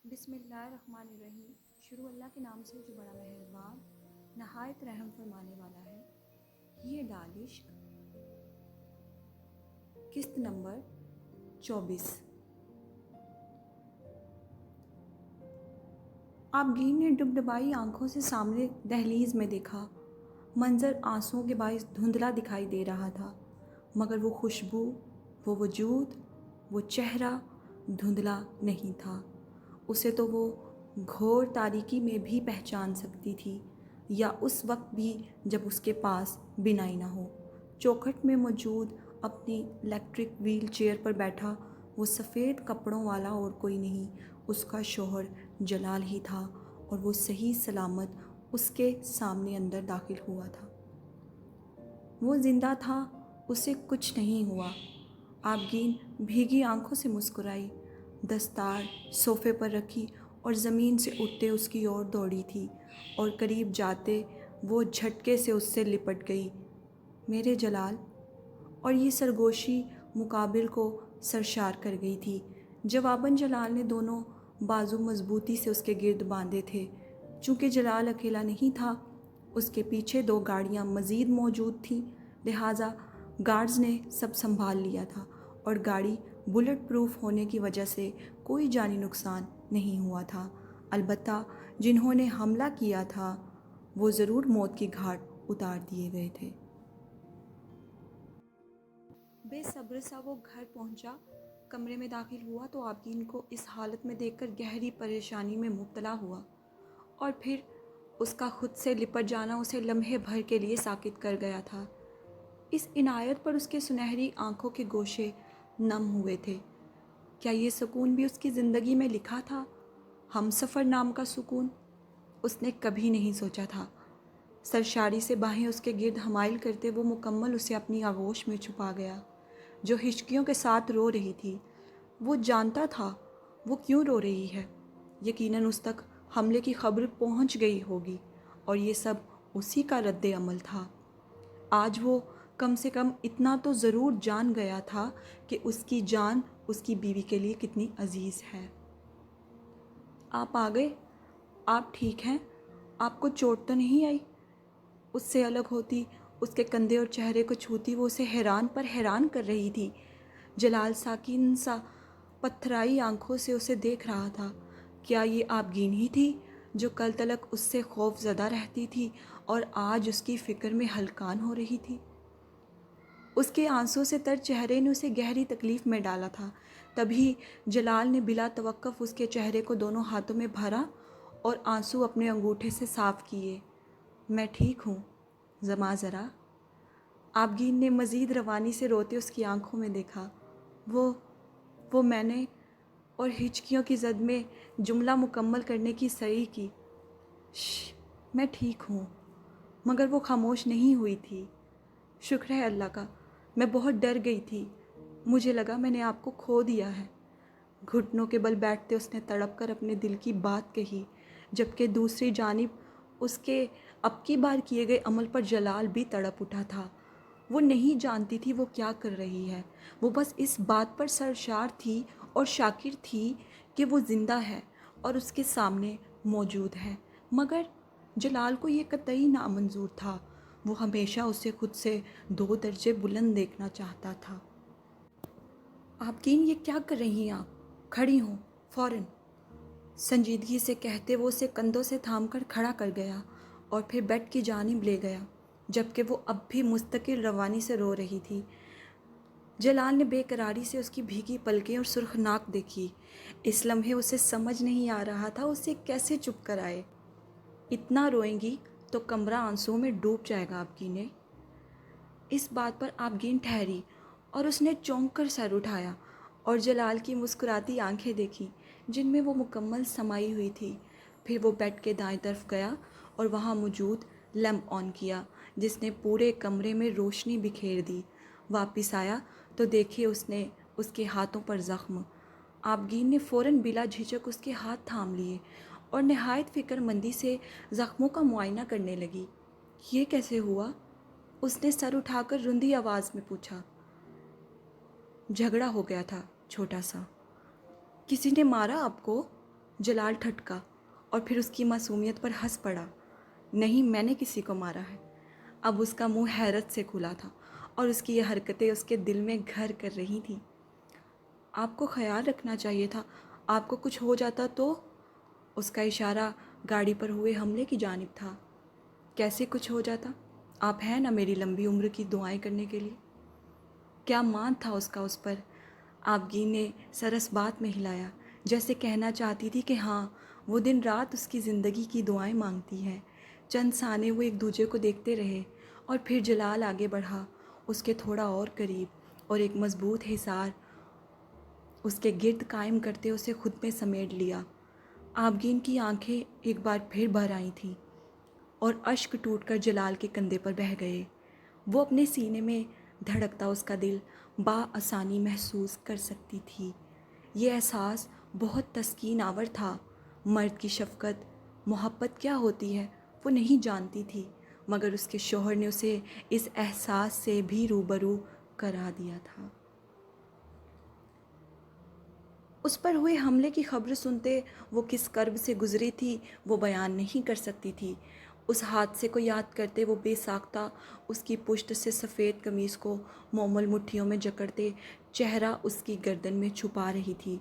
بسم اللہ الرحمن الرحیم۔ شروع اللہ کے نام سے جو بڑا مہربان نہایت رحم فرمانے والا ہے۔ یہ ڈالش قسط نمبر 24۔ آبگین نے ڈبڈبائی آنکھوں سے سامنے دہلیز میں دیکھا۔ منظر آنسوؤں کے باعث دھندلا دکھائی دے رہا تھا، مگر وہ خوشبو، وہ وجود، وہ چہرہ دھندلا نہیں تھا۔ اسے تو وہ گھور تاریکی میں بھی پہچان سکتی تھی، یا اس وقت بھی جب اس کے پاس بینائی نہ ہو۔ چوکھٹ میں موجود اپنی الیکٹرک ویل چیئر پر بیٹھا وہ سفید کپڑوں والا اور کوئی نہیں، اس کا شوہر جلال ہی تھا، اور وہ صحیح سلامت اس کے سامنے اندر داخل ہوا تھا۔ وہ زندہ تھا، اسے کچھ نہیں ہوا۔ آبگین بھیگی آنکھوں سے مسکرائی، دستار صوفے پر رکھی اور زمین سے اٹھتے اس کی اور دوڑی تھی، اور قریب جاتے وہ جھٹکے سے اس سے لپٹ گئی۔ میرے جلال! اور یہ سرگوشی مقابل کو سرشار کر گئی تھی۔ جواباً جلال نے دونوں بازو مضبوطی سے اس کے گرد باندھے تھے۔ چونکہ جلال اکیلا نہیں تھا، اس کے پیچھے 2 گاڑیاں مزید موجود تھیں، لہٰذا گارڈز نے سب سنبھال لیا تھا، اور گاڑی بلٹ پروف ہونے کی وجہ سے کوئی جانی نقصان نہیں ہوا تھا۔ البتہ جنہوں نے حملہ کیا تھا وہ ضرور موت کی گھاٹ اتار دیے گئے تھے۔ بے صبر سا وہ گھر پہنچا۔ کمرے میں داخل ہوا تو آبگین کو اس حالت میں دیکھ کر گہری پریشانی میں مبتلا ہوا، اور پھر اس کا خود سے لپٹ جانا اسے لمحے بھر کے لیے ساکت کر گیا تھا۔ اس عنایت پر اس کے سنہری آنکھوں کے گوشے نم ہوئے تھے۔ کیا یہ سکون بھی اس کی زندگی میں لکھا تھا؟ ہم سفر نام کا سکون؟ اس نے کبھی نہیں سوچا تھا۔ سرشاری سے باہیں اس کے گرد حمائل کرتے وہ مکمل اسے اپنی آغوش میں چھپا گیا، جو ہچکیوں کے ساتھ رو رہی تھی۔ وہ جانتا تھا وہ کیوں رو رہی ہے۔ یقیناً اس تک حملے کی خبر پہنچ گئی ہوگی، اور یہ سب اسی کا رد عمل تھا۔ آج وہ کم سے کم اتنا تو ضرور جان گیا تھا کہ اس کی جان اس کی بیوی کے لیے کتنی عزیز ہے۔ آپ آ گئے؟ آپ ٹھیک ہیں؟ آپ کو چوٹ تو نہیں آئی؟ اس سے الگ ہوتی، اس کے کندھے اور چہرے کو چھوتی وہ اسے حیران پر حیران کر رہی تھی۔ جلال ساکن سا پتھرائی آنکھوں سے اسے دیکھ رہا تھا۔ کیا یہ آبگین ہی تھی جو کل تلک اس سے خوف زدہ رہتی تھی اور آج اس کی فکر میں ہلکان ہو رہی تھی؟ اس کے آنسوں سے تر چہرے نے اسے گہری تکلیف میں ڈالا تھا۔ تبھی جلال نے بلا توقف اس کے چہرے کو دونوں ہاتھوں میں بھرا اور آنسو اپنے انگوٹھے سے صاف کیے۔ میں ٹھیک ہوں، زما ذرا۔ آبگین نے مزید روانی سے روتے اس کی آنکھوں میں دیکھا۔ وہ میں نے، اور ہچکیوں کی زد میں جملہ مکمل کرنے کی سعی کی۔ میں ٹھیک ہوں۔ مگر وہ خاموش نہیں ہوئی تھی۔ شکر ہے اللہ کا، میں بہت ڈر گئی تھی، مجھے لگا میں نے آپ کو کھو دیا ہے۔ گھٹنوں کے بل بیٹھتے اس نے تڑپ کر اپنے دل کی بات کہی، جبکہ دوسری جانب اس کے اب کی بار کیے گئے عمل پر جلال بھی تڑپ اٹھا تھا۔ وہ نہیں جانتی تھی وہ کیا کر رہی ہے، وہ بس اس بات پر سرشار تھی اور شاکر تھی کہ وہ زندہ ہے اور اس کے سامنے موجود ہے۔ مگر جلال کو یہ قطعی نامنظور تھا۔ وہ ہمیشہ اسے خود سے 2 درجے بلند دیکھنا چاہتا تھا۔ آبگین، یہ کیا کر رہی ہیں آپ؟ کھڑی ہوں فوراً! سنجیدگی سے کہتے وہ اسے کندھوں سے تھام کر کھڑا کر گیا اور پھر بیڈ کی جانب لے گیا، جبکہ وہ اب بھی مستقل روانی سے رو رہی تھی۔ جلال نے بے قراری سے اس کی بھیگی پلکیں اور سرخ ناک دیکھی۔ اس لمحے اسے سمجھ نہیں آ رہا تھا اسے کیسے چپ کرائے۔ اتنا روئیں گی تو کمرہ آنسوؤں میں ڈوب جائے گا آبگین نے۔ اس بات پر آبگین ٹھہری اور اس نے چونک کر سر اٹھایا اور جلال کی مسکراتی آنکھیں دیکھی جن میں وہ مکمل سمائی ہوئی تھی۔ پھر وہ بیڈ کے دائیں طرف گیا اور وہاں موجود لیمپ آن کیا، جس نے پورے کمرے میں روشنی بکھیر دی۔ واپس آیا تو دیکھے اس نے اس کے ہاتھوں پر زخم۔ آبگین نے فوراً بلا جھجک اس کے ہاتھ تھام لیے اور نہایت فکر مندی سے زخموں کا معائنہ کرنے لگی۔ یہ کیسے ہوا؟ اس نے سر اٹھا کر رندی آواز میں پوچھا۔ جھگڑا ہو گیا تھا چھوٹا سا۔ کسی نے مارا آپ کو؟ جلال ٹھٹکا اور پھر اس کی معصومیت پر ہنس پڑا۔ نہیں، میں نے کسی کو مارا ہے۔ اب اس کا منہ حیرت سے کھلا تھا اور اس کی یہ حرکتیں اس کے دل میں گھر کر رہی تھیں۔ آپ کو خیال رکھنا چاہیے تھا، آپ کو کچھ ہو جاتا تو؟ اس کا اشارہ گاڑی پر ہوئے حملے کی جانب تھا۔ کیسے کچھ ہو جاتا؟ آپ ہیں نا میری لمبی عمر کی دعائیں کرنے کے لیے۔ کیا مان تھا اس کا اس پر؟ آبگین نے سر اس بات میں ہلایا، جیسے کہنا چاہتی تھی کہ ہاں، وہ دن رات اس کی زندگی کی دعائیں مانگتی ہے۔ چند ثانیے وہ ایک دوسرے کو دیکھتے رہے اور پھر جلال آگے بڑھا، اس کے تھوڑا اور قریب، اور ایک مضبوط حصار اس کے گرد قائم کرتے اسے خود میں سمیٹ لیا۔ آبگین کی آنکھیں ایک بار پھر بھر آئی تھیں اور اشک ٹوٹ کر جلال کے کندھے پر بہہ گئے۔ وہ اپنے سینے میں دھڑکتا اس کا دل بآسانی محسوس کر سکتی تھی۔ یہ احساس بہت تسکین آور تھا۔ مرد کی شفقت، محبت کیا ہوتی ہے وہ نہیں جانتی تھی، مگر اس کے شوہر نے اسے اس احساس سے بھی روبرو کرا دیا تھا۔ اس پر ہوئے حملے کی خبر سنتے وہ کس کرب سے گزری تھی وہ بیان نہیں کر سکتی تھی۔ اس حادثے کو یاد کرتے وہ بے ساختہ اس کی پشت سے سفید قمیص کو مومل مٹھیوں میں جکڑتے چہرہ اس کی گردن میں چھپا رہی تھی،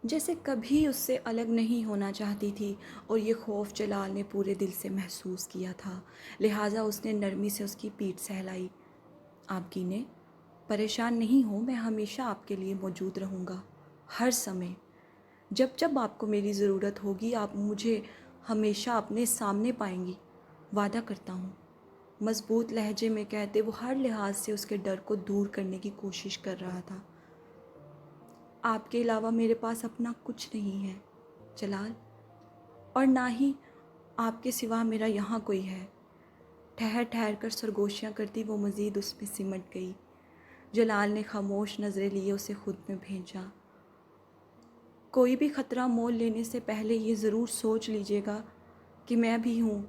جیسے کبھی اس سے الگ نہیں ہونا چاہتی تھی، اور یہ خوف جلال نے پورے دل سے محسوس کیا تھا، لہٰذا اس نے نرمی سے اس کی پیٹھ سہلائی۔ آپ کی نے پریشان نہیں ہو، میں ہمیشہ آپ کے لیے موجود رہوں گا، ہر سمے۔ جب جب آپ کو میری ضرورت ہوگی آپ مجھے ہمیشہ اپنے سامنے پائیں گی، وعدہ کرتا ہوں۔ مضبوط لہجے میں کہتے وہ ہر لحاظ سے اس کے ڈر کو دور کرنے کی کوشش کر رہا تھا۔ آپ کے علاوہ میرے پاس اپنا کچھ نہیں ہے جلال، اور نہ ہی آپ کے سوا میرا یہاں کوئی ہے۔ ٹھہر ٹھہر کر سرگوشیاں کرتی وہ مزید اس میں سمٹ گئی۔ جلال نے خاموش نظریں لیے اسے خود میں بھیجا۔ کوئی بھی خطرہ مول لینے سے پہلے یہ ضرور سوچ لیجیے گا کہ میں بھی ہوں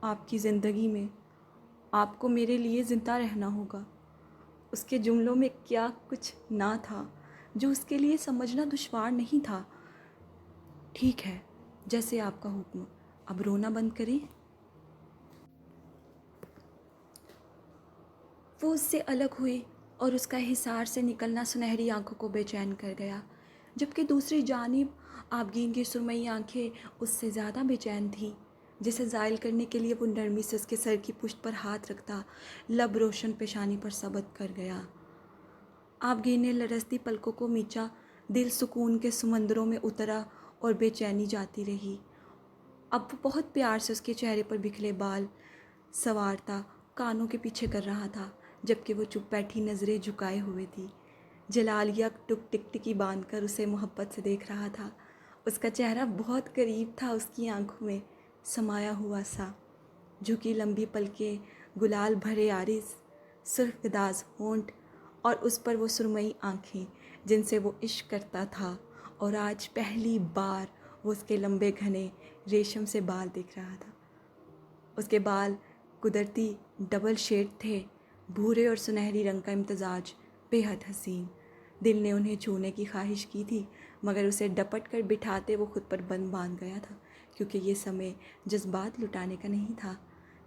آپ کی زندگی میں، آپ کو میرے لیے زندہ رہنا ہوگا۔ اس کے جملوں میں کیا کچھ نہ تھا جو اس کے لیے سمجھنا دشوار نہیں تھا۔ ٹھیک ہے، جیسے آپ کا حکم، اب رونا بند کریں۔ وہ اس سے الگ ہوئی اور اس کا حصار سے نکلنا سنہری آنکھوں کو بے چین کر گیا، جبکہ دوسری جانب آبگین کی سرمئی آنکھیں اس سے زیادہ بے چین تھیں، جسے زائل کرنے کے لیے وہ نرمی سے اس کے سر کی پشت پر ہاتھ رکھتا لب روشن پیشانی پر ثبت کر گیا۔ آبگین نے لرزتی پلکوں کو میچا، دل سکون کے سمندروں میں اترا اور بے چینی جاتی رہی۔ اب وہ بہت پیار سے اس کے چہرے پر بکھرے بال سنوارتا کانوں کے پیچھے کر رہا تھا، جبکہ وہ چپ بیٹھی نظریں جھکائے ہوئے تھی۔ جلال یک ٹک ٹکٹکی باندھ کر اسے محبت سے دیکھ رہا تھا۔ اس کا چہرہ بہت قریب تھا، اس کی آنکھوں میں سمایا ہوا سا، جھکی لمبی پلکیں، گلال بھرے عارض سرخ گداز ہونٹ، اور اس پر وہ سرمئی آنکھیں جن سے وہ عشق کرتا تھا، اور آج پہلی بار وہ اس کے لمبے گھنے ریشم سے بال دیکھ رہا تھا۔ اس کے بال قدرتی ڈبل شیڈ تھے، بھورے اور سنہری رنگ کا امتزاج، بے حد حسین۔ دل نے انہیں چھونے کی خواہش کی تھی، مگر اسے ڈپٹ کر بٹھاتے وہ خود پر بند باندھ گیا تھا، کیونکہ یہ سمے جذبات لٹانے کا نہیں تھا۔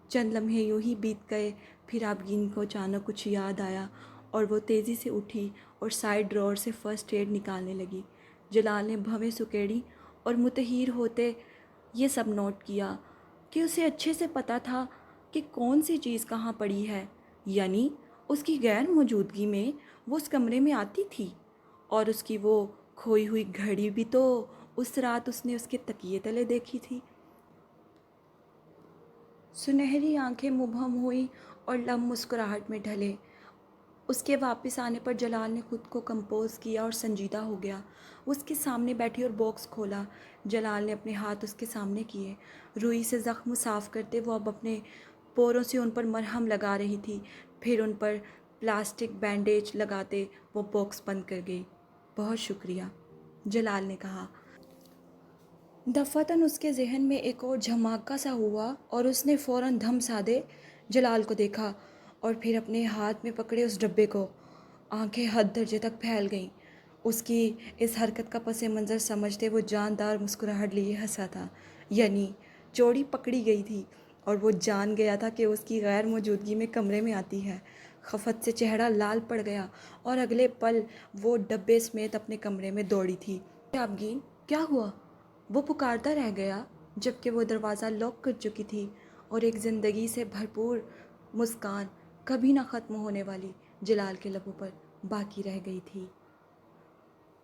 چند لمحے یوں ہی بیت گئے، پھر آبگین کو اچانک کچھ یاد آیا اور وہ تیزی سے اٹھی اور سائیڈ ڈراور سے فرسٹ ایڈ نکالنے لگی۔ جلال نے بھویں سکیڑی اور متحیر ہوتے یہ سب نوٹ کیا کہ اسے اچھے سے پتہ تھا کہ کون سی چیز کہاں پڑی ہے، یعنی اس کی غیر موجودگی میں وہ اس کمرے میں آتی تھی، اور اس کی وہ کھوئی ہوئی گھڑی بھی تو اس رات اس نے اس کے تکیے تلے دیکھی تھی۔ سنہری آنکھیں مبہم ہوئیں اور لب مسکراہٹ میں ڈھلے۔ اس کے واپس آنے پر جلال نے خود کو کمپوز کیا اور سنجیدہ ہو گیا۔ وہ اس کے سامنے بیٹھی اور باکس کھولا۔ جلال نے اپنے ہاتھ اس کے سامنے کیے، روئی سے زخم صاف کرتے وہ اب اپنے پوروں سے ان پر مرہم لگا رہی تھی، پھر ان پر پلاسٹک بینڈیج لگاتے وہ باکس بند کر گئی۔ بہت شکریہ، جلال نے کہا۔ دفعتاً اس کے ذہن میں ایک اور جھماکا سا ہوا اور اس نے فوراً دھم سادے جلال کو دیکھا اور پھر اپنے ہاتھ میں پکڑے اس ڈبے کو۔ آنکھیں حد درجے تک پھیل گئیں اس کی اس حرکت کا پس منظر سمجھتے وہ جاندار مسکراہٹ لیے ہنسا تھا، یعنی چوڑی پکڑی گئی تھی اور وہ جان گیا تھا کہ اس کی غیر موجودگی میں کمرے میں آتی ہے۔ خفت سے چہرہ لال پڑ گیا اور اگلے پل وہ ڈبے سمیت اپنے کمرے میں دوڑی تھی۔ آبگین، کیا ہوا؟ وہ پکارتا رہ گیا جبکہ وہ دروازہ لاک کر چکی تھی اور ایک زندگی سے بھرپور مسکان کبھی نہ ختم ہونے والی جلال کے لبوں پر باقی رہ گئی تھی۔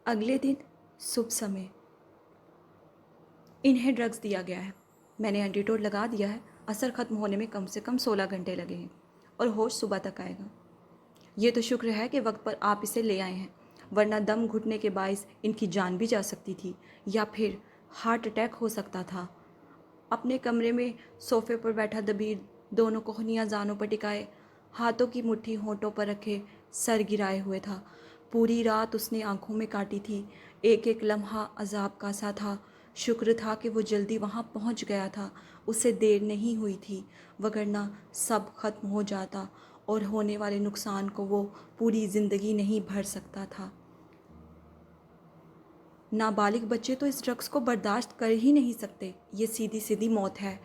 اگلے دن صبح سمے انہیں ڈرگز دیا گیا ہے۔ میں نے اینٹی ٹوڈ لگا دیا ہے۔ اثر ختم ہونے میں کم سے کم 16 گھنٹے لگے ہیں اور ہوش صبح تک آئے گا۔ یہ تو شکر ہے کہ وقت پر آپ اسے لے آئے ہیں، ورنہ دم گھٹنے کے باعث ان کی جان بھی جا سکتی تھی یا پھر ہارٹ اٹیک ہو سکتا تھا۔ اپنے کمرے میں صوفے پر بیٹھا دبیر دونوں کوہنیاں زانوں پر ٹکائے، ہاتھوں کی مٹھی ہونٹوں پر رکھے سر گرائے ہوئے تھا۔ پوری رات اس نے آنکھوں میں کاٹی تھی، ایک ایک لمحہ عذاب کا سا تھا۔ شکر تھا کہ وہ جلدی وہاں پہنچ گیا تھا، اسے دیر نہیں ہوئی تھی، وگرنہ سب ختم ہو جاتا اور ہونے والے نقصان کو وہ پوری زندگی نہیں بھر سکتا تھا۔ نابالغ بچے تو اس ڈرگس کو برداشت کر ہی نہیں سکتے، یہ سیدھی سیدھی موت ہے۔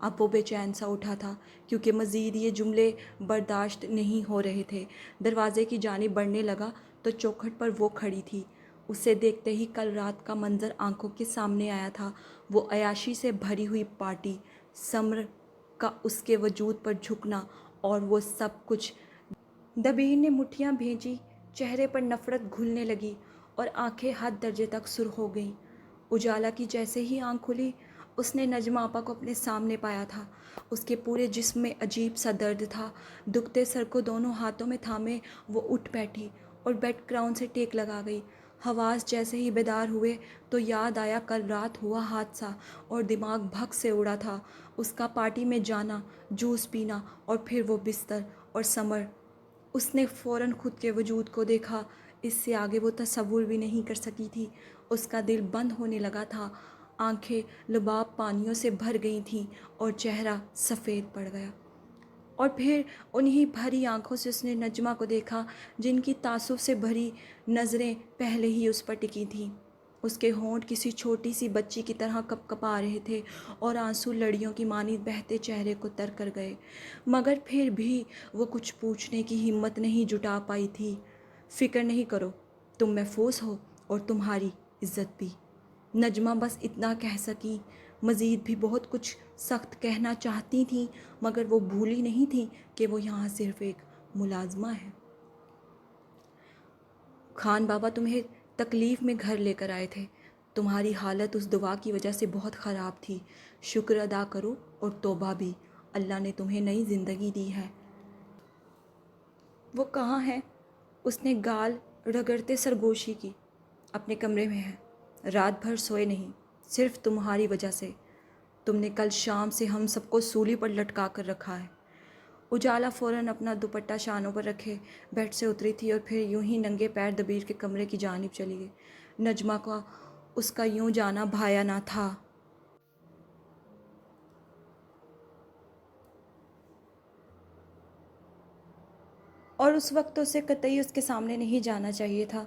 اب وہ بے چین سا اٹھا تھا کیونکہ مزید یہ جملے برداشت نہیں ہو رہے تھے۔ دروازے کی جانب بڑھنے لگا تو چوکھٹ پر وہ کھڑی تھی۔ اسے دیکھتے ہی کل رات کا منظر آنکھوں کے سامنے آیا تھا، وہ عیاشی سے بھری ہوئی پارٹی، سمر کا اس کے وجود پر جھکنا اور وہ سب کچھ۔ دبیر نے مٹھیاں بھیجی، چہرے پر نفرت گھلنے لگی اور آنکھیں حد درجے تک سرخ ہو گئیں۔ اجالا کی جیسے ہی آنکھ کھلی، اس نے نجمہ آپا کو اپنے سامنے پایا تھا۔ اس کے پورے جسم میں عجیب سا درد تھا۔ دکھتے سر کو دونوں ہاتھوں میں تھامے وہ اٹھ بیٹھی اور بیڈ کراؤن سے ٹیک لگا گئی۔ حواس جیسے ہی بیدار ہوئے تو یاد آیا کل رات ہوا حادثہ اور دماغ بھگ سے اڑا تھا۔ اس کا پارٹی میں جانا، جوس پینا اور پھر وہ بستر اور سمر۔ اس نے فوراً خود کے وجود کو دیکھا، اس سے آگے وہ تصور بھی نہیں کر سکی تھی۔ اس کا دل بند ہونے لگا تھا، آنکھیں لباب پانیوں سے بھر گئی تھیں اور چہرہ سفید پڑ گیا۔ اور پھر انہی بھری آنکھوں سے اس نے نجمہ کو دیکھا جن کی تعصب سے بھری نظریں پہلے ہی اس پر ٹکی تھیں۔ اس کے ہونٹ کسی چھوٹی سی بچی کی طرح کپ کپا رہے تھے اور آنسو لڑیوں کی مانند بہتے چہرے کو تر کر گئے، مگر پھر بھی وہ کچھ پوچھنے کی ہمت نہیں جٹا پائی تھی۔ فکر نہیں کرو، تم محفوظ ہو اور تمہاری عزت بھی۔ نجمہ بس اتنا کہہ سکی، مزید بھی بہت کچھ سخت کہنا چاہتی تھیں مگر وہ بھولی نہیں تھیں کہ وہ یہاں صرف ایک ملازمہ ہے۔ خان بابا تمہیں تکلیف میں گھر لے کر آئے تھے، تمہاری حالت اس دوا کی وجہ سے بہت خراب تھی، شکر ادا کرو اور توبہ بھی، اللہ نے تمہیں نئی زندگی دی ہے۔ وہ کہاں ہے؟ اس نے گال رگڑتے سرگوشی کی۔ اپنے کمرے میں ہے، رات بھر سوئے نہیں، صرف تمہاری وجہ سے۔ تم نے کل شام سے ہم سب کو سولی پر لٹکا کر رکھا ہے۔ اجالا فوراً اپنا دوپٹہ شانوں پر رکھے بیڈ سے اتری تھی اور پھر یوں ہی ننگے پیر دبیر کے کمرے کی جانب چلی گئی۔ نجمہ کا اس کا یوں جانا بھایا نہ تھا۔ اور اس وقت اسے قطعی اس کے سامنے نہیں جانا چاہیے تھا۔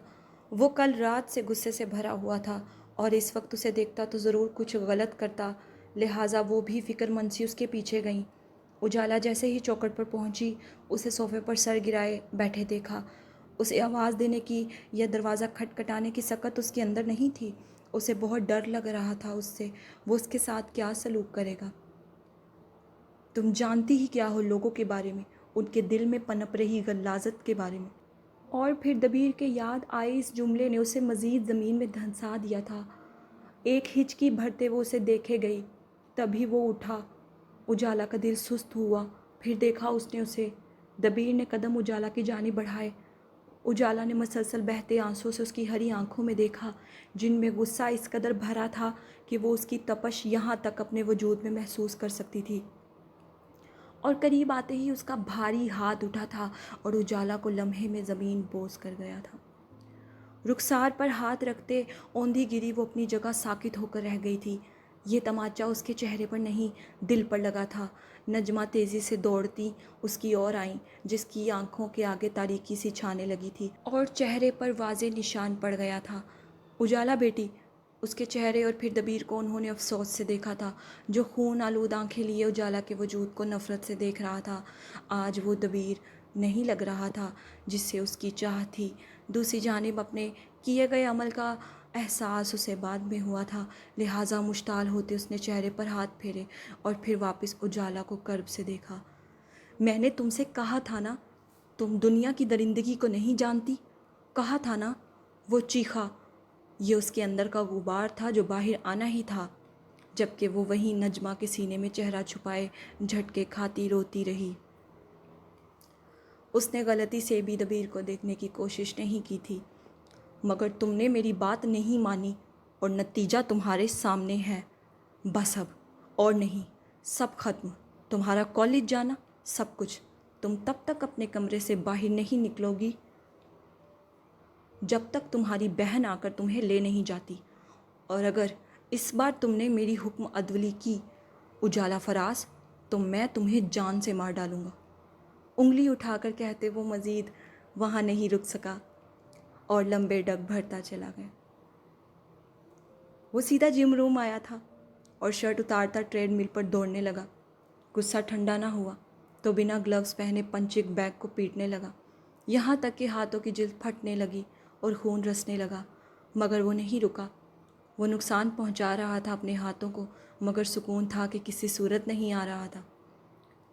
وہ کل رات سے غصے سے بھرا ہوا تھا اور اس وقت اسے دیکھتا تو ضرور کچھ غلط کرتا، لہٰذا وہ بھی فکر مند سی اس کے پیچھے گئیں۔ اجالا جیسے ہی چوکھٹ پر پہنچی، اسے صوفے پر سر گرائے بیٹھے دیکھا۔ اسے آواز دینے کی یا دروازہ کھٹکھٹانے کی سکت اس کے اندر نہیں تھی۔ اسے بہت ڈر لگ رہا تھا اس سے، وہ اس کے ساتھ کیا سلوک کرے گا۔ تم جانتی ہی کیا ہو لوگوں کے بارے میں، ان کے دل میں پنپ رہی غلاظت کے بارے میں۔ اور پھر دبیر کے یاد آئے اس جملے نے اسے مزید زمین میں دھنسا دیا تھا۔ ایک ہچکی بھرتے وہ اسے دیکھے گئی، تبھی وہ اٹھا۔ اجالا کا دل سست ہوا، پھر دیکھا اس نے اسے۔ دبیر نے قدم اجالا کی جانب بڑھائے۔ اجالا نے مسلسل بہتے آنسوں سے اس کی ہری آنکھوں میں دیکھا جن میں غصہ اس قدر بھرا تھا کہ وہ اس کی تپش یہاں تک اپنے وجود میں محسوس کر سکتی تھی۔ اور قریب آتے ہی اس کا بھاری ہاتھ اٹھا تھا اور اجالا کو لمحے میں زمین بوس کر گیا تھا۔ رخسار پر ہاتھ رکھتے اوندھی گری وہ اپنی جگہ ساکت ہو کر رہ گئی تھی۔ یہ تماچا اس کے چہرے پر نہیں دل پر لگا تھا۔ نجمہ تیزی سے دوڑتی اس کی اور آئیں، جس کی آنکھوں کے آگے تاریکی سی چھانے لگی تھی اور چہرے پر واضح نشان پڑ گیا تھا۔ اجالا بیٹی۔ اس کے چہرے اور پھر دبیر کو انہوں نے افسوس سے دیکھا تھا، جو خون آلود آنکھیں لیے اجالا کے وجود کو نفرت سے دیکھ رہا تھا۔ آج وہ دبیر نہیں لگ رہا تھا جس سے اس کی چاہت تھی۔ دوسری جانب اپنے کیے گئے عمل کا احساس اسے بعد میں ہوا تھا، لہٰذا مشتعل ہوتے اس نے چہرے پر ہاتھ پھیرے اور پھر واپس اجالا کو کرب سے دیکھا۔ میں نے تم سے کہا تھا نا، تم دنیا کی درندگی کو نہیں جانتی، کہا تھا نا، وہ چیخا۔ یہ اس کے اندر کا غبار تھا جو باہر آنا ہی تھا، جبکہ وہ وہیں نجمہ کے سینے میں چہرہ چھپائے جھٹکے کھاتی روتی رہی۔ اس نے غلطی سے بھی دبیر کو دیکھنے کی کوشش نہیں کی تھی، مگر تم نے میری بات نہیں مانی اور نتیجہ تمہارے سامنے ہے۔ بس اب اور نہیں، سب ختم، تمہارا کالج جانا، سب کچھ۔ تم تب تک اپنے کمرے سے باہر نہیں نکلو گی جب تک تمہاری بہن آ کر تمہیں لے نہیں جاتی، اور اگر اس بار تم نے میری حکم عدولی کی اجالا فراز، تو میں تمہیں جان سے مار ڈالوں گا۔ انگلی اٹھا کر کہتے وہ مزید وہاں نہیں رک سکا اور لمبے ڈگ بھرتا چلا گیا۔ وہ سیدھا جم روم آیا تھا اور شرٹ اتارتا ٹریڈ مل پر دوڑنے لگا۔ غصہ ٹھنڈا نہ ہوا تو بنا گلوز پہنے پنچنگ بیگ کو پیٹنے لگا، یہاں تک کہ ہاتھوں کی جلد پھٹنے لگی اور خون رسنے لگا، مگر وہ نہیں رکا۔ وہ نقصان پہنچا رہا تھا اپنے ہاتھوں کو، مگر سکون تھا کہ کسی صورت نہیں آ رہا تھا۔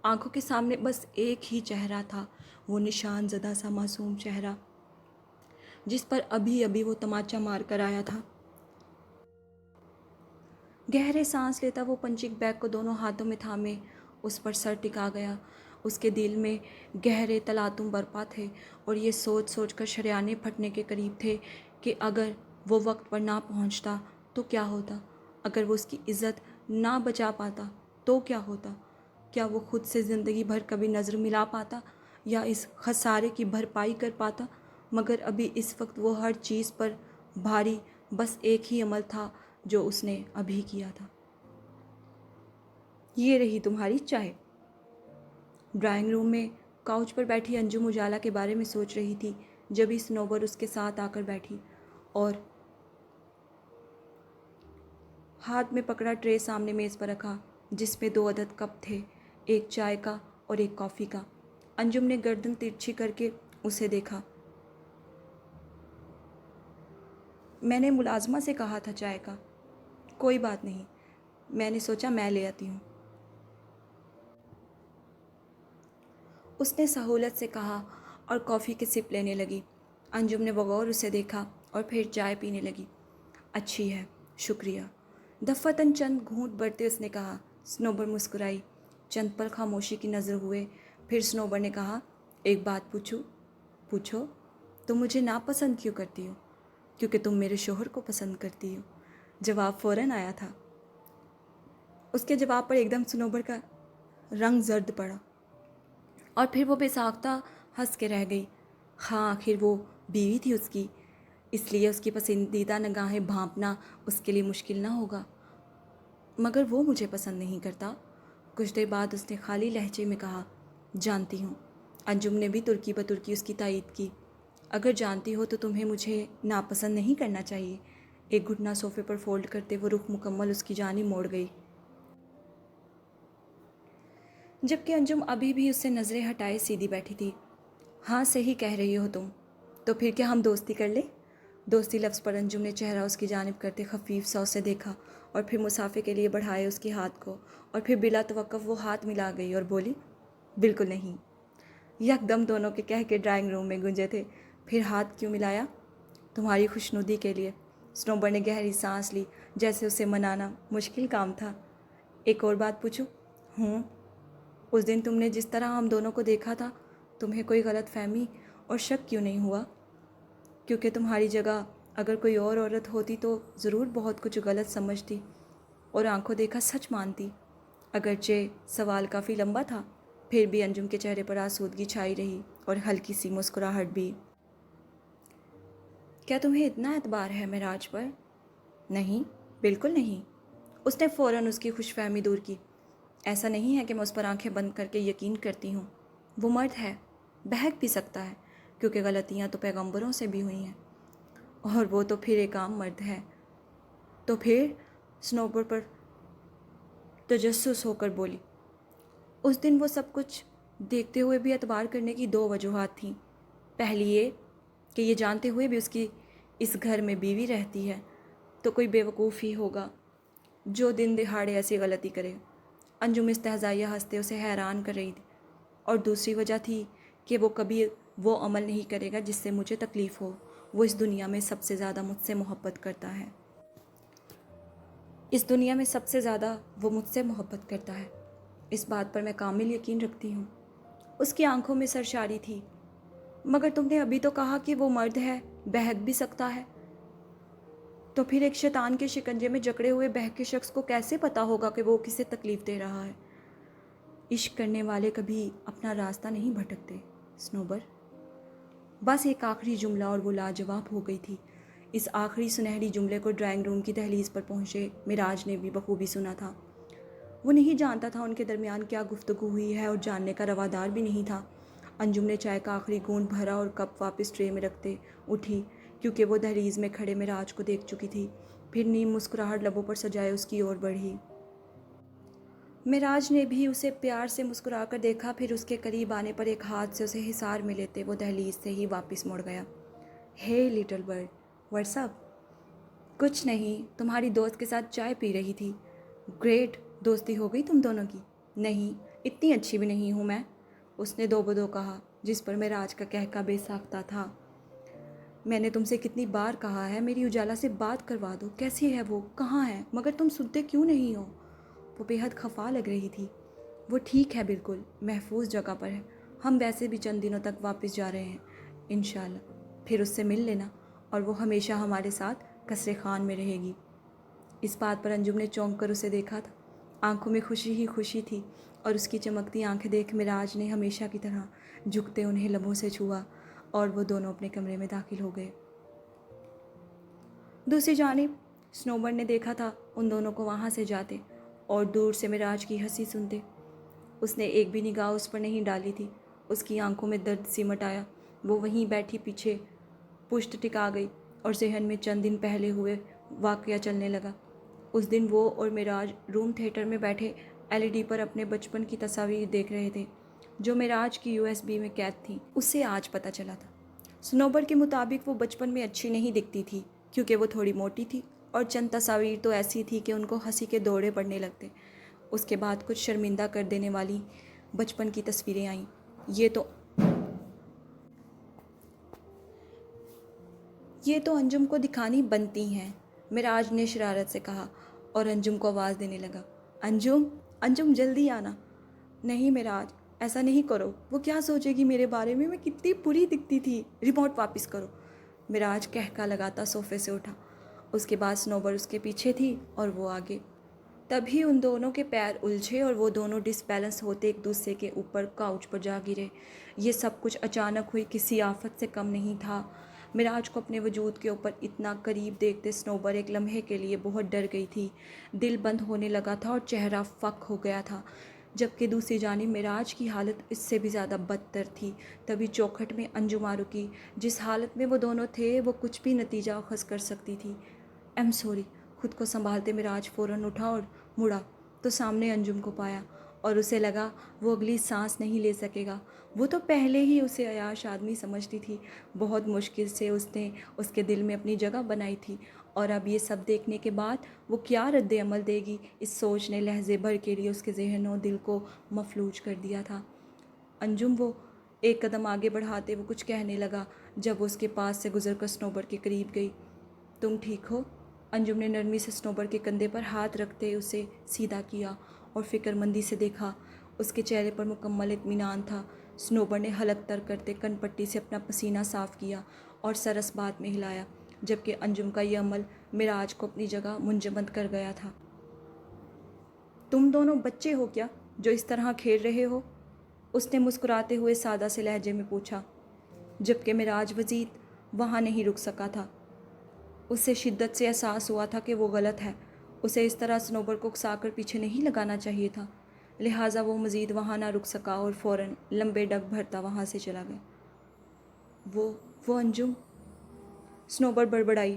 آنکھوں کے سامنے بس ایک ہی چہرہ تھا، وہ نشان زدہ سا معصوم چہرہ جس پر ابھی ابھی وہ تماچا مار کر آیا تھا۔ گہرے سانس لیتا وہ پنچنگ بیگ کو دونوں ہاتھوں میں تھامے اس پر سر ٹکا گیا۔ اس کے دل میں گہرے تلاطم برپا تھے اور یہ سوچ سوچ کر شریانے پھٹنے کے قریب تھے کہ اگر وہ وقت پر نہ پہنچتا تو کیا ہوتا، اگر وہ اس کی عزت نہ بچا پاتا تو کیا ہوتا، کیا وہ خود سے زندگی بھر کبھی نظر ملا پاتا یا اس خسارے کی بھرپائی کر پاتا۔ مگر ابھی اس وقت وہ ہر چیز پر بھاری بس ایک ہی عمل تھا جو اس نے ابھی کیا تھا۔ یہ رہی تمہاری چائے۔ ڈرائنگ روم میں کاؤچ پر بیٹھی انجم اجالا کے بارے میں سوچ رہی تھی، جبھی صنوبر اس کے ساتھ آ کر بیٹھی اور ہاتھ میں پکڑا ٹرے سامنے میز پر رکھا، جس میں 2 عدد کپ تھے، ایک چائے کا اور ایک کافی کا۔ انجم نے گردن ترچھی کر کے اسے دیکھا۔ میں نے ملازمہ سے کہا تھا چائے کا۔ کوئی بات نہیں، میں نے سوچا میں لے آتی ہوں، اس نے سہولت سے کہا اور کافی کے سپ لینے لگی۔ انجم نے بغور اسے دیکھا اور پھر چائے پینے لگی۔ اچھی ہے، شکریہ، دفعتاً چند گھونٹ بھرتے اس نے کہا۔ صنوبر مسکرائی۔ چند پل خاموشی کی نظر ہوئے، پھر صنوبر نے کہا، ایک بات پوچھوں؟ پوچھو۔ تم مجھے ناپسند کیوں کرتی ہو؟ کیونکہ تم میرے شوہر کو پسند کرتی ہو۔ جواب فوراً آیا تھا۔ اس کے جواب پر ایک دم صنوبر کا رنگ زرد پڑا اور پھر وہ بے ساختہ ہنس کے رہ گئی۔ ہاں، آخر وہ بیوی تھی اس کی، اس لیے اس کی پسندیدہ نگاہیں بھانپنا اس کے لیے مشکل نہ ہوگا۔ مگر وہ مجھے پسند نہیں کرتا۔ کچھ دیر بعد اس نے خالی لہجے میں کہا، جانتی ہوں۔ انجم نے بھی ترکی بترکی اس کی تائید کی۔ اگر جانتی ہو تو تمہیں مجھے ناپسند نہیں کرنا چاہیے۔ ایک گھٹنا صوفے پر فولڈ کرتے وہ رخ مکمل اس کی جانب موڑ گئی، جبکہ انجم ابھی بھی اس سے نظریں ہٹائے سیدھی بیٹھی تھی۔ ہاں، صحیح کہہ رہی ہو تم۔ تو پھر کیا ہم دوستی کر لیں؟ دوستی لفظ پر انجم نے چہرہ اس کی جانب کرتے خفیف سا اسے دیکھا اور پھر مسافے کے لیے بڑھائے اس کے ہاتھ کو، اور پھر بلا توقف وہ ہاتھ ملا گئی اور بولی، بالکل نہیں۔ یکدم دونوں کے کہہ کے ڈرائنگ روم میں گونجے تھے۔ پھر ہاتھ کیوں ملایا؟ تمہاری خوشنودی کے لیے۔ صنوبر نے گہری سانس لی، جیسے اسے منانا مشکل کام تھا۔ ایک اور بات پوچھوں؟ اس دن تم نے جس طرح ہم دونوں کو دیکھا تھا، تمہیں کوئی غلط فہمی اور شک کیوں نہیں ہوا؟ کیونکہ تمہاری جگہ اگر کوئی اور عورت ہوتی تو ضرور بہت کچھ غلط سمجھتی اور آنکھوں دیکھا سچ مانتی۔ اگرچہ سوال کافی لمبا تھا، پھر بھی انجم کے چہرے پر آسودگی چھائی رہی اور ہلکی سی مسکراہٹ بھی۔ کیا تمہیں اتنا اعتبار ہے معراج پر؟ نہیں، بالکل نہیں۔ اس نے فوراً اس کی خوش فہمی دور کی۔ ایسا نہیں ہے کہ میں اس پر آنکھیں بند کر کے یقین کرتی ہوں، وہ مرد ہے، بہک بھی سکتا ہے، کیونکہ غلطیاں تو پیغمبروں سے بھی ہوئی ہیں، اور وہ تو پھر ایک عام مرد ہے۔ تو پھر سنوبر پر تجسس ہو کر بولی۔ اس دن وہ سب کچھ دیکھتے ہوئے بھی اعتبار کرنے کی دو وجوہات تھیں۔ پہلی یہ کہ یہ جانتے ہوئے بھی اس گھر میں بیوی رہتی ہے تو کوئی بیوقوف ہی ہوگا جو دن دہاڑے ایسی غلطی کرے۔ انجم استہزائیہ ہنستے اسے حیران کر رہی تھی۔ اور دوسری وجہ تھی کہ وہ کبھی وہ عمل نہیں کرے گا جس سے مجھے تکلیف ہو۔ وہ اس دنیا میں سب سے زیادہ مجھ سے محبت کرتا ہے۔ اس دنیا میں سب سے زیادہ وہ مجھ سے محبت کرتا ہے، اس بات پر میں کامل یقین رکھتی ہوں۔ اس کی آنکھوں میں سرشاری تھی۔ مگر تم نے ابھی تو کہا کہ وہ مرد ہے، بہک بھی سکتا ہے۔ تو پھر ایک شیطان کے شکنجے میں جکڑے ہوئے بہکے شخص کو کیسے پتا ہوگا کہ وہ کسے تکلیف دے رہا ہے؟ عشق کرنے والے کبھی اپنا راستہ نہیں بھٹکتے سنوبر۔ بس ایک آخری جملہ اور وہ لاجواب ہو گئی تھی۔ اس آخری سنہری جملے کو ڈرائنگ روم کی دہلیز پر پہنچے معراج نے بھی بخوبی سنا تھا۔ وہ نہیں جانتا تھا ان کے درمیان کیا گفتگو ہوئی ہے اور جاننے کا روادار بھی نہیں تھا۔ انجم نے چائے کا آخری گھونٹ بھرا اور کپ واپس ٹرے میں رکھتے اٹھی، کیونکہ وہ دہلیز میں کھڑے معراج کو دیکھ چکی تھی۔ پھر نیم مسکراہٹ لبوں پر سجائے اس کی اور بڑھی۔ معراج نے بھی اسے پیار سے مسکرا کر دیکھا، پھر اس کے قریب آنے پر ایک ہاتھ سے اسے حصار میں لیتے وہ دہلیز سے ہی واپس مڑ گیا۔ ہے لٹل برڈ، واٹس اپ؟ کچھ نہیں، تمہاری دوست کے ساتھ چائے پی رہی تھی۔ گریٹ، دوستی ہو گئی تم دونوں کی؟ نہیں، اتنی اچھی بھی نہیں ہوں میں، اس نے دو بدو کہا، جس پر معراج کا کہکا بے ساختہ تھا۔ میں نے تم سے کتنی بار کہا ہے میری اجالا سے بات کروا دو، کیسی ہے وہ، کہاں ہے، مگر تم سنتے کیوں نہیں ہو؟ وہ بے حد خفا لگ رہی تھی۔ وہ ٹھیک ہے، بالکل محفوظ جگہ پر ہے، ہم ویسے بھی چند دنوں تک واپس جا رہے ہیں انشاءاللہ، پھر اس سے مل لینا، اور وہ ہمیشہ ہمارے ساتھ قصر خان میں رہے گی۔ اس بات پر انجم نے چونک کر اسے دیکھا تھا۔ آنکھوں میں خوشی ہی خوشی تھی، اور اس کی چمکتی آنکھیں دیکھ معراج نے ہمیشہ کی طرح جھکتے انہیں لبوں سے چھوا، اور وہ دونوں اپنے کمرے میں داخل ہو گئے۔ دوسری جانب سنوبر نے دیکھا تھا ان دونوں کو وہاں سے جاتے اور دور سے معراج کی ہنسی سنتے۔ اس نے ایک بھی نگاہ اس پر نہیں ڈالی تھی۔ اس کی آنکھوں میں درد سمٹ آیا۔ وہ وہیں بیٹھی پیچھے پشت ٹکا گئی اور ذہن میں چند دن پہلے ہوئے واقعہ چلنے لگا۔ اس دن وہ اور معراج روم تھیٹر میں بیٹھے LED پر اپنے بچپن کی تصاویر دیکھ رہے تھے جو معراج کی USB میں قید تھیں۔ اسے آج پتہ چلا تھا۔ سنوبر کے مطابق وہ بچپن میں اچھی نہیں دکھتی تھی کیونکہ وہ تھوڑی موٹی تھی، اور چند تصاویر تو ایسی تھی کہ ان کو ہنسی کے دوڑے پڑنے لگتے۔ اس کے بعد کچھ شرمندہ کر دینے والی بچپن کی تصویریں آئیں۔ یہ تو انجم کو دکھانی بنتی ہیں، معراج نے شرارت سے کہا، اور انجم کو آواز دینے لگا، انجم، انجم جلدی آنا۔ نہیں معراج، ایسا نہیں کرو، وہ کیا سوچے گی میرے بارے میں کتنی بری دکھتی تھی، ریموٹ واپس کرو۔ معراج کہکا لگاتا صوفے سے اٹھا۔ اس کے بعد سنوبر اس کے پیچھے تھی اور وہ آگے۔ تبھی ان دونوں کے پیر الجھے اور وہ دونوں ڈس بیلنس ہوتے ایک دوسرے کے اوپر کاؤچ پر جا گرے۔ یہ سب کچھ اچانک ہوئی کسی آفت سے کم نہیں تھا۔ معراج کو اپنے وجود کے اوپر اتنا قریب دیکھتے سنوبر ایک لمحے کے لیے بہت ڈر گئی تھی۔ دل بند ہونے لگا تھا اور چہرہ فک ہو گیا تھا، جبکہ دوسری جانب معراج کی حالت اس سے بھی زیادہ بدتر تھی۔ تبھی چوکھٹ میں انجم آ رکی۔ جس حالت میں وہ دونوں تھے وہ کچھ بھی نتیجہ اخذ کر سکتی تھی۔ ایم سوری، خود کو سنبھالتے معراج فوراً اٹھا اور مڑا تو سامنے انجم کو پایا، اور اسے لگا وہ اگلی سانس نہیں لے سکے گا۔ وہ تو پہلے ہی اسے عیاش آدمی سمجھتی تھی، بہت مشکل سے اس نے اس کے دل میں اپنی جگہ بنائی تھی، اور اب یہ سب دیکھنے کے بعد وہ کیا رد عمل دے گی، اس سوچ نے لہجے بھر کے لیے اس کے ذہن و دل کو مفلوج کر دیا تھا۔ انجم، وہ ایک قدم آگے بڑھاتے وہ کچھ کہنے لگا جب وہ اس کے پاس سے گزر کر سنوبر کے قریب گئی۔ تم ٹھیک ہو؟ انجم نے نرمی سے سنوبر کے کندھے پر ہاتھ رکھتے اسے سیدھا کیا اور فکر مندی سے دیکھا۔ اس کے چہرے پر مکمل اطمینان تھا۔ سنوبر نے حلق تر کرتے کن پٹی سے اپنا پسینہ صاف کیا اور سر اس بات میں ہلایا، جبکہ انجم کا یہ عمل معراج کو اپنی جگہ منجمد کر گیا تھا۔ تم دونوں بچے ہو کیا جو اس طرح کھیل رہے ہو؟ اس نے مسکراتے ہوئے سادہ سے لہجے میں پوچھا، جبکہ معراج مزید وہاں نہیں رک سکا تھا۔ اسے شدت سے احساس ہوا تھا کہ وہ غلط ہے، اسے اس طرح صنوبر کو اکسا کر پیچھے نہیں لگانا چاہیے تھا، لہٰذا وہ مزید وہاں نہ رک سکا اور فوراً لمبے ڈگ بھرتا وہاں سے چلا گیا۔ وہ انجم، صنوبر بڑبڑائی۔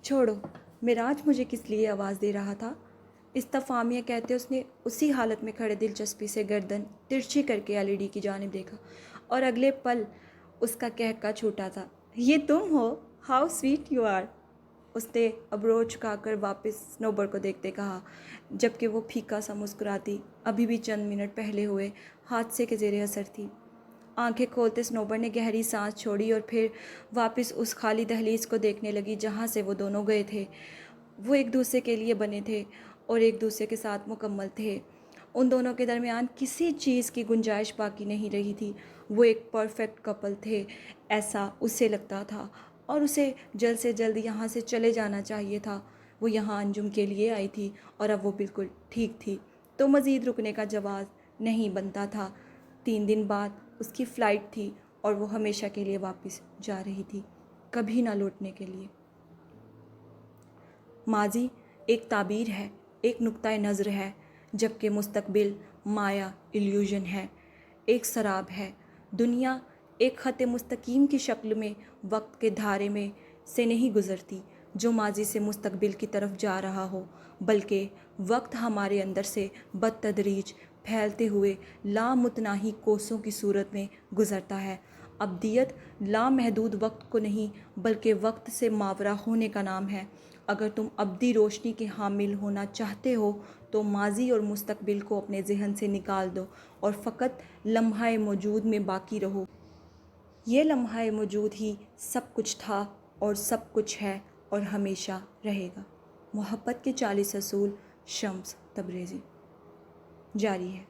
چھوڑو، معراج مجھے کس لیے آواز دے رہا تھا؟ استفہامیہ کہتے اس نے اسی حالت میں کھڑے دلچسپی سے گردن ترچھی کر کے ایل ای ڈی کی جانب دیکھا، اور اگلے پل اس کا کہکا چھوٹا تھا۔ یہ تم ہو؟ How sweet you are! اس نے ابروڑ چکا کر واپس صنوبر کو دیکھتے کہا، جبکہ وہ پھیکا سا مسکراتی ابھی بھی چند منٹ پہلے ہوئے حادثے کے زیر اثر تھی۔ آنکھیں کھولتے صنوبر نے گہری سانس چھوڑی اور پھر واپس اس خالی دہلیز کو دیکھنے لگی جہاں سے وہ دونوں گئے تھے۔ وہ ایک دوسرے کے لیے بنے تھے اور ایک دوسرے کے ساتھ مکمل تھے۔ ان دونوں کے درمیان کسی چیز کی گنجائش باقی نہیں رہی تھی۔ وہ ایک پرفیکٹ کپل تھے، ایسا اسے لگتا تھا، اور اسے جلد سے جلد یہاں سے چلے جانا چاہیے تھا۔ وہ یہاں انجم کے لیے آئی تھی اور اب وہ بالکل ٹھیک تھی، تو مزید رکنے کا جواز نہیں بنتا تھا۔ 3 دن بعد اس کی فلائٹ تھی اور وہ ہمیشہ کے لیے واپس جا رہی تھی، کبھی نہ لوٹنے کے لیے۔ ماضی ایک تعبیر ہے، ایک نقطۂ نظر ہے، جبکہ مستقبل مایا، ایلیوژن ہے، ایک سراب ہے۔ دنیا ایک خط مستقیم کی شکل میں وقت کے دھارے میں سے نہیں گزرتی جو ماضی سے مستقبل کی طرف جا رہا ہو، بلکہ وقت ہمارے اندر سے بتدریج پھیلتے ہوئے لامتناہی کوسوں کی صورت میں گزرتا ہے۔ ابدیت لامحدود وقت کو نہیں بلکہ وقت سے ماورا ہونے کا نام ہے۔ اگر تم ابدی روشنی کے حامل ہونا چاہتے ہو تو ماضی اور مستقبل کو اپنے ذہن سے نکال دو اور فقط لمحہ موجود میں باقی رہو۔ یہ لمحہ موجود ہی سب کچھ تھا اور سب کچھ ہے اور ہمیشہ رہے گا۔ محبت کے 40 اصول، شمس تبریزی۔ جاری ہے۔